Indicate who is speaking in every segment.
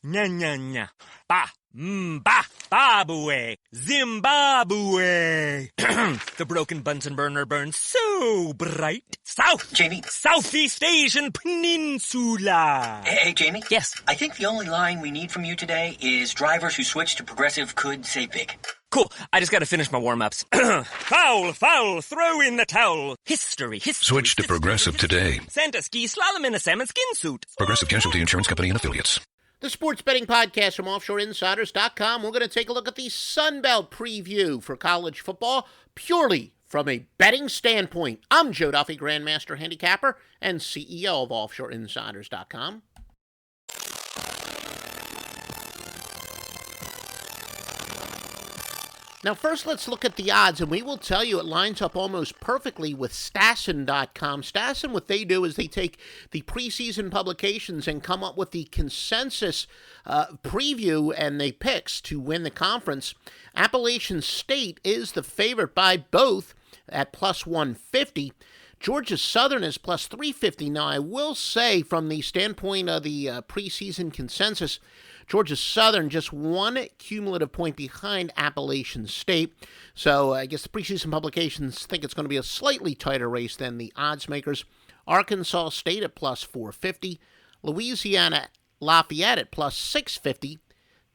Speaker 1: nya, nya, nya. Ba, ba, Babue, Zimbabwe. The broken Bunsen burner burns so bright.
Speaker 2: Jamie.
Speaker 1: Southeast Asian Peninsula.
Speaker 2: Hey, Jamie?
Speaker 1: Yes?
Speaker 2: I think the only line we need from you today is drivers who switch to Progressive could save big.
Speaker 1: Cool. I just gotta finish my warm-ups. Foul, throw in the towel. History.
Speaker 3: Switch to Progressive today.
Speaker 1: Santa ski slalom in a salmon skin suit.
Speaker 3: Progressive Casualty Insurance Company and Affiliates.
Speaker 4: The Sports Betting Podcast from OffshoreInsiders.com. We're going to take a look at the Sunbelt preview for college football, purely from a betting standpoint. I'm Joe Duffy, Grandmaster, Handicapper, and CEO of OffshoreInsiders.com. Now, first, let's look at the odds, and we will tell you it lines up almost perfectly with Stassen.com. Stassen, what they do is they take the preseason publications and come up with the consensus preview and they picks to win the conference. Appalachian State is the favorite by both at plus 150. Georgia Southern is plus 350. Now, I will say from the standpoint of the preseason consensus, Georgia Southern just one cumulative point behind Appalachian State. So I guess the preseason publications think it's going to be a slightly tighter race than the odds makers. Arkansas State at plus 450. Louisiana Lafayette at plus 650.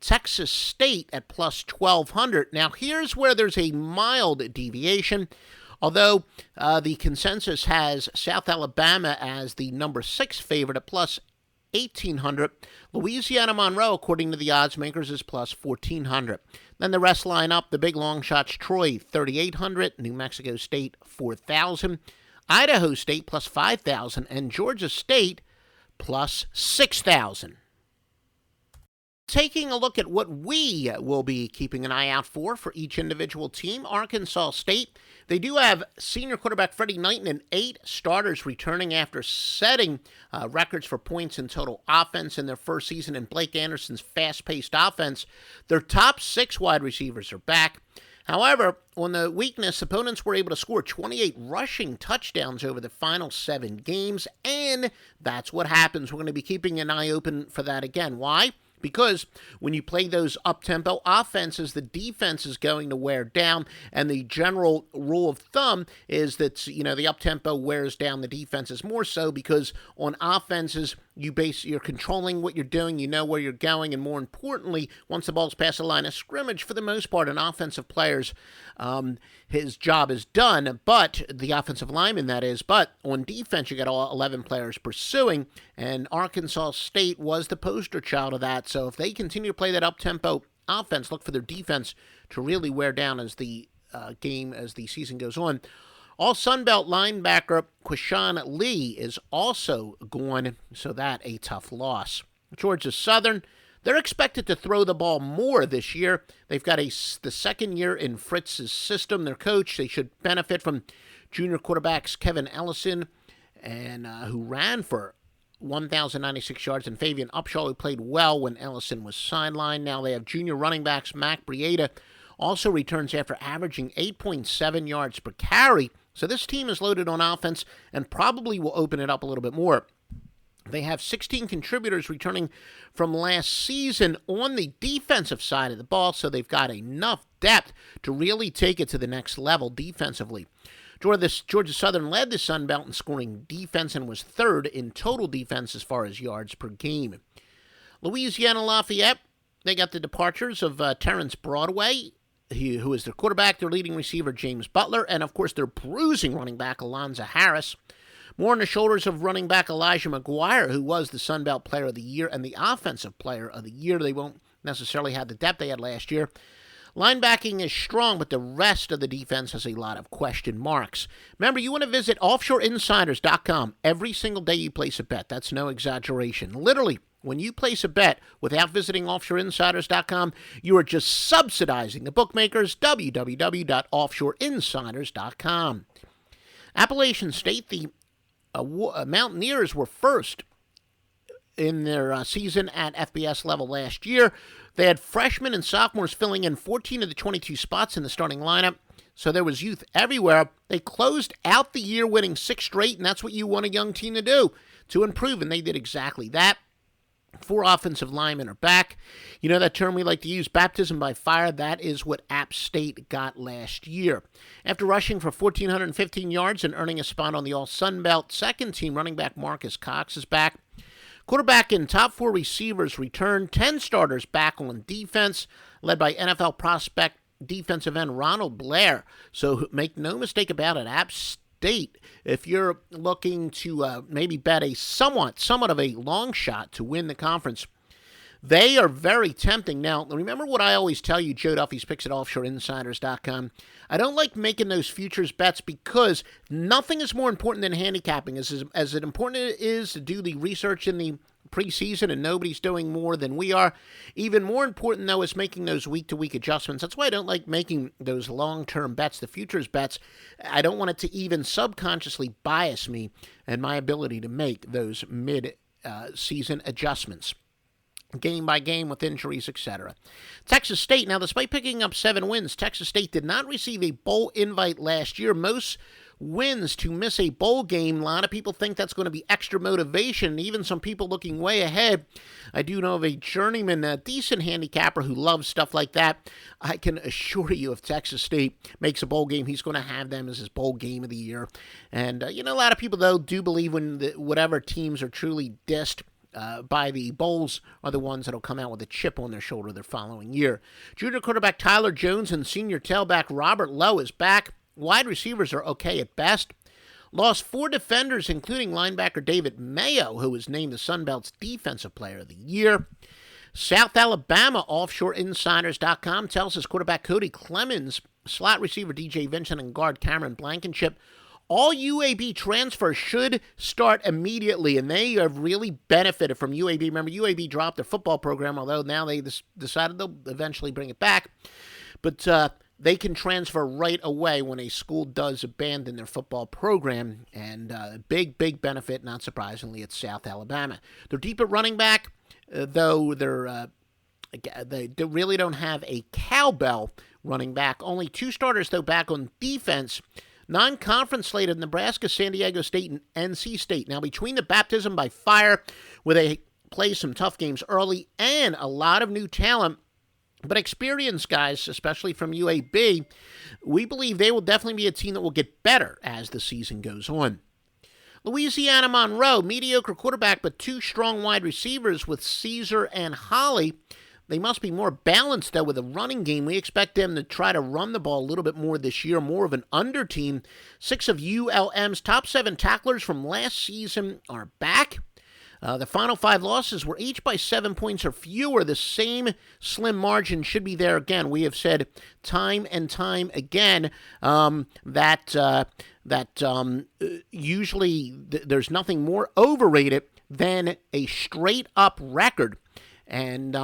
Speaker 4: Texas State at plus 1,200. Now here's where there's a mild deviation. Although the consensus has South Alabama as the number 6 favorite at plus 1,800. Louisiana Monroe, according to the odds makers, is plus 1,400. Then the rest line up. The big long shots: Troy 3,800, New Mexico State 4,000, Idaho State plus 5,000, and Georgia State plus 6,000. Taking a look at what we will be keeping an eye out for each individual team. Arkansas State, they do have senior quarterback Freddie Knighton and 8 starters returning after setting records for points in total offense in their first season in Blake Anderson's fast-paced offense. Their top 6 wide receivers are back. However, on the weakness, opponents were able to score 28 rushing touchdowns over the final 7 games, and that's what happens. We're going to be keeping an eye open for that again. Why? Because when you play those up-tempo offenses, the defense is going to wear down, and the general rule of thumb is that, the up-tempo wears down the defenses more so because on offenses, you're controlling what you're doing, you know where you're going, and more importantly, once the ball's past the line of scrimmage, for the most part, an offensive player's his job is done, but the offensive lineman, that is. But on defense, you got all 11 players pursuing, and Arkansas State was the poster child of that. So if they continue to play that up-tempo offense, look for their defense to really wear down as the season goes on. All Sunbelt linebacker Quashawn Lee is also gone, so that a tough loss. Georgia Southern, they're expected to throw the ball more this year. They've got the second year in Fritz's system. Their coach, they should benefit from junior quarterbacks Kevin Ellison, and who ran for 1,096 yards, and Fabian Upshaw, who played well when Ellison was sidelined. Now they have junior running backs Mac Brieda, also returns after averaging 8.7 yards per carry. So this team is loaded on offense and probably will open it up a little bit more. They have 16 contributors returning from last season on the defensive side of the ball, so they've got enough depth to really take it to the next level defensively. Georgia Southern led the Sunbelt in scoring defense and was third in total defense as far as yards per game. Louisiana Lafayette, they got the departures of Terrence Broadway, who is their quarterback, their leading receiver James Butler, and of course their bruising running back Alonzo Harris. More on the shoulders of running back Elijah McGuire, who was the Sunbelt Player of the Year and the Offensive Player of the Year. They won't necessarily have the depth they had last year. Linebacking is strong, but the rest of the defense has a lot of question marks. Remember, you want to visit OffshoreInsiders.com every single day you place a bet. That's no exaggeration. Literally, when you place a bet without visiting OffshoreInsiders.com, you are just subsidizing the bookmakers, www.offshoreinsiders.com. Appalachian State, the Mountaineers were first in their season at FBS level last year. They had freshmen and sophomores filling in 14 of the 22 spots in the starting lineup, so there was youth everywhere. They closed out the year winning 6 straight, and that's what you want a young team to do, to improve, and they did exactly that. 4 offensive linemen are back. You know that term we like to use, baptism by fire? That is what App State got last year. After rushing for 1,415 yards and earning a spot on the All-Sunbelt, second team running back Marcus Cox is back. Quarterback and top 4 receivers return. 10 starters back on defense, led by NFL prospect defensive end Ronald Blair. So make no mistake about it, App State, if you're looking to maybe bet a somewhat of a long shot to win the conference, they are very tempting. Now, remember what I always tell you, Joe Duffy's picks at offshoreinsiders.com. I don't like making those futures bets because nothing is more important than handicapping. As important it is to do the research in the preseason, and nobody's doing more than we are. Even more important, though, is making those week-to-week adjustments. That's why I don't like making those long-term bets, the futures bets. I don't want it to even subconsciously bias me and my ability to make those mid-season adjustments, game by game with injuries, etc. Texas State, now despite picking up 7 wins, Texas State did not receive a bowl invite last year. Most wins to miss a bowl game. A lot of people think that's going to be extra motivation, even some people looking way ahead. I do know of a journeyman, a decent handicapper who loves stuff like that. I can assure you if Texas State makes a bowl game, he's going to have them as his bowl game of the year. And, a lot of people, though, do believe when whatever teams are truly dissed by the bowls are the ones that will come out with a chip on their shoulder the following year. Junior quarterback Tyler Jones and senior tailback Robert Lowe is back. Wide receivers are okay at best. Lost 4 defenders, including linebacker David Mayo, who was named the Sunbelt's Defensive Player of the Year. South Alabama, offshoreinsiders.com, tells us quarterback Cody Clemens, slot receiver DJ Vincent, and guard Cameron Blankenship. All UAB transfers should start immediately, and they have really benefited from UAB. Remember, UAB dropped their football program, although now they decided they'll eventually bring it back. But they can transfer right away when a school does abandon their football program, and big benefit, not surprisingly, at South Alabama. They're deep at running back, though they really don't have a cowbell running back. Only 2 starters, though, back on defense. Non-conference slate of Nebraska, San Diego State, and NC State. Now, between the baptism by fire, where they play some tough games early, and a lot of new talent, but experienced guys, especially from UAB, we believe they will definitely be a team that will get better as the season goes on. Louisiana Monroe, mediocre quarterback, but 2 strong wide receivers with Caesar and Holly. They must be more balanced, though, with a running game. We expect them to try to run the ball a little bit more this year, more of an under team. 6 of ULM's top 7 tacklers from last season are back. The final 5 losses were each by 7 points or fewer. The same slim margin should be there again. We have said time and time again that usually there's nothing more overrated than a straight-up record. And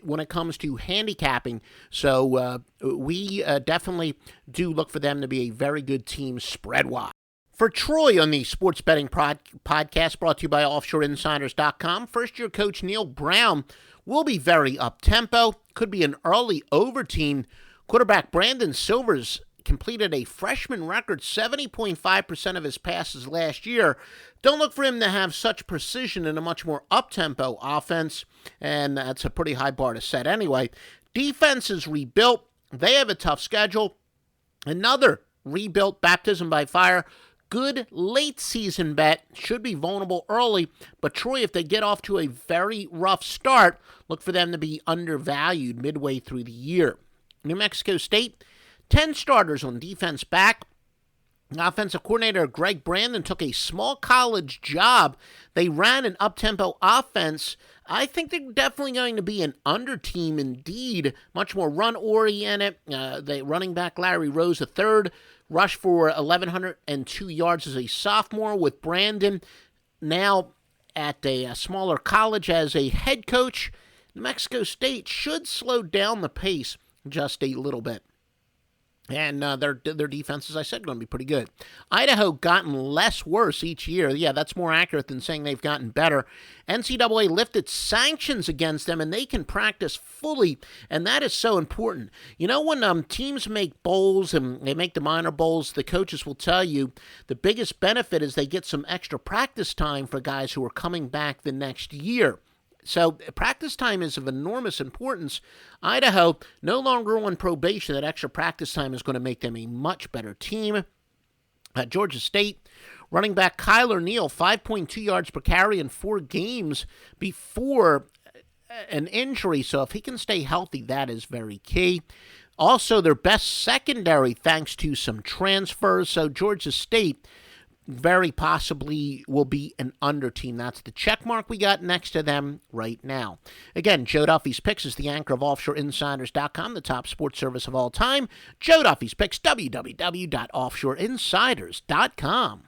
Speaker 4: when it comes to handicapping, so we definitely do look for them to be a very good team spread-wise. For Troy on the Sports Betting Podcast, brought to you by offshoreinsiders.com, first-year coach Neil Brown will be very up-tempo. Could be an early over team. Quarterback Brandon Silvers completed a freshman record 70.5% of his passes last year. Don't look for him to have such precision in a much more up-tempo offense, and that's a pretty high bar to set anyway. Defense is rebuilt. They have a tough schedule. Another rebuilt baptism by fire. Good late-season bet. Should be vulnerable early, but Troy, if they get off to a very rough start, look for them to be undervalued midway through the year. New Mexico State, 10 starters on defense back. Offensive coordinator Greg Brandon took a small college job. They ran an up-tempo offense. I think they're definitely going to be an under team indeed, much more run-oriented. The running back Larry Rose III rushed for 1,102 yards as a sophomore, with Brandon now at a smaller college as a head coach. New Mexico State should slow down the pace just a little bit. And their defense, as I said, going to be pretty good. Idaho gotten less worse each year. Yeah, that's more accurate than saying they've gotten better. NCAA lifted sanctions against them, and they can practice fully, and that is so important. You know, when teams make bowls and they make the minor bowls, the coaches will tell you the biggest benefit is they get some extra practice time for guys who are coming back the next year. So practice time is of enormous importance. Idaho no longer on probation. That extra practice time is going to make them a much better team. Georgia State, running back Kyler Neal, 5.2 yards per carry in 4 games before an injury. So if he can stay healthy, that is very key. Also, their best secondary thanks to some transfers. So Georgia State very possibly will be an under team. That's the check mark we got next to them right now. Again, Joe Duffy's Picks is the anchor of OffshoreInsiders.com, the top sports service of all time. Joe Duffy's Picks, www.offshoreinsiders.com.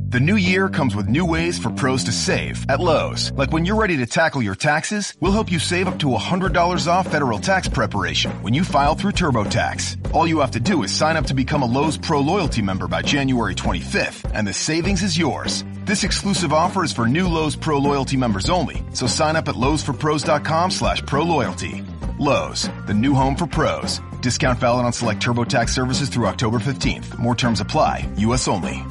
Speaker 5: The new year comes with new ways for pros to save at Lowe's. Like when you're ready to tackle your taxes, we'll help you save up to $100 off federal tax preparation when you file through TurboTax. All you have to do is sign up to become a Lowe's Pro Loyalty member by January 25th, and the savings is yours. This exclusive offer is for new Lowe's Pro Loyalty members only, so sign up at lowesforpros.com/proloyalty. Lowe's, the new home for pros. Discount valid on select TurboTax services through October 15th. More terms apply. U.S. only.